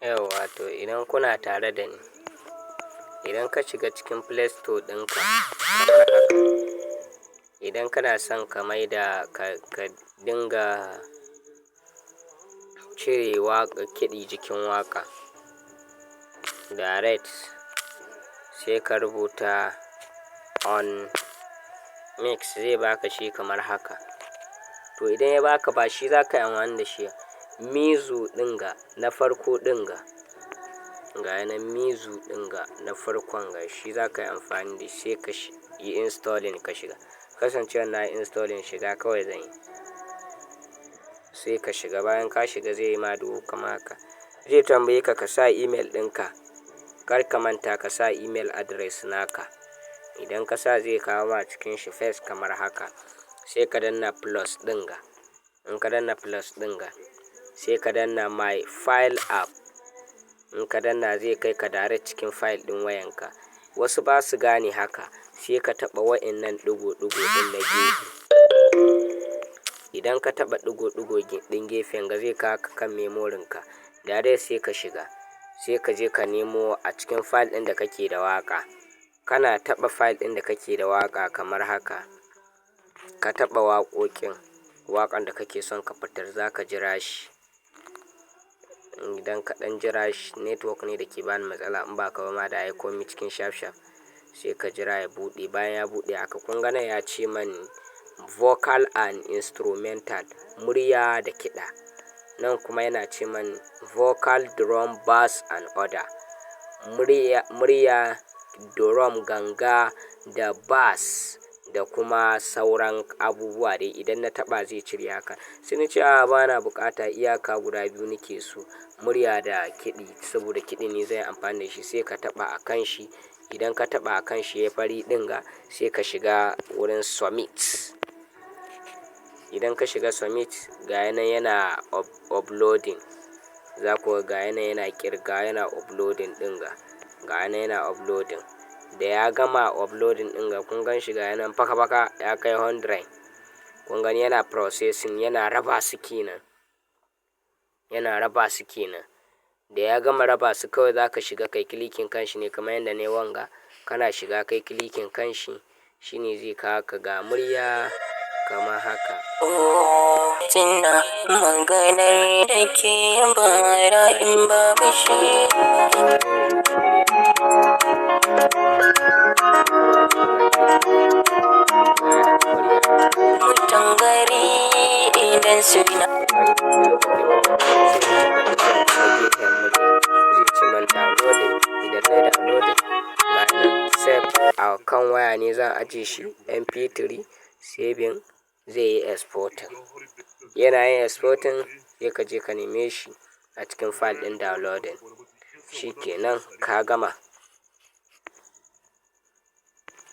Yauwa to idan kuna tare da ni, idan ka shiga cikin Play Store ɗinka kamar haka, idan kana son ka maida ka dinga cire waƙa kiɗi jikin waƙa direct, sai ka rubuta on mix zai baka shi kamar haka. To idan ya baka ba shi za ka yi amfani da shi. Mizo ɗinga na farko ɗinga, ga yanan mizo ɗinga na farkon ga shi za ka yi amfani da shi sai ka yi installing ka shiga. Kasancewar na yi installing shiga kawai zan yi. Sai ka shiga, bayan ka shiga zai yi ma duhu kamar haka. Zai tambaye ka ka sa email ɗinka. Kar ka manta ka sa email address naka. Idan ka sa zai kawo ma cikin shi first kamar haka. Sai ka danna plus ɗinga. In ka danna plus ɗinga, sai ka danna my file app. In ka danna zai kai ka direct cikin file ɗin wayanka. Wasu ba su gane haka, sai ka taɓa wa'innan ɗigo-ɗigo ɗin na gefe. Idan ka taɓa ɗigo-ɗigo ɗin gefen ga zai kawo ka kan memorinka. Direct sai ka shiga. Sai ka je ka nemo a cikin file ɗin da kake da waƙa. Kana taɓa file ɗin da kake da waƙa kamar haka. Ka taɓa waƙoƙin, waƙan da kake son ka fitar za ka jira shi. Idan ka ɗan jira shi, network ne da ke bani matsala in ba ka ba ma da ya komi cikin shaf shaf. Sai ka jira ya buɗe. Bayan ya buɗe haka kun ga nan ya ce mani vocal and instrumental, murya da kiɗa. Nan kuma yana ce mani vocal, drum, bass and other. Murya, drum, ganga da bass da kuma sauran abubuwa dai. Idan na taɓa zai cire haka. Sai na ce a'a bana buƙata, iyaka guda biyu nake so, murya da kiɗi. Saboda kiɗi ne zan yi amfani da shi. Sai ka taɓa a kan shi. Idan ka taɓa a kan shi yayi fari ɗinga, sai ka shiga wurin submit. Idan ka shiga submit, ga yanan yana uploading. Za ku ga yanan yana ƙirga, yana uploading ɗinga. Ga yanan yana uploading. Da ya gama uploading ɗinga kun gan shi ga yanan faka faka ya kai 100. Kun gani yana processing, yana raba su kenan. Yana raba su kenan. Da ya gama raba su kawai za ka shiga kai clicking kan shi ne kamar yadda na yi wanga. Kana shiga kai clicking kan shi, shine zai kawo ka ga murya kamar haka. Tuna maganar da ke bara in babu shi. Mutan gari idan suna a kan waya ne zan ajiye shi mp3 saving zai yi exporting. Yana yin exporting sai ka je ka neme shi a cikin file ɗin downloading. Shi kenan ka gama.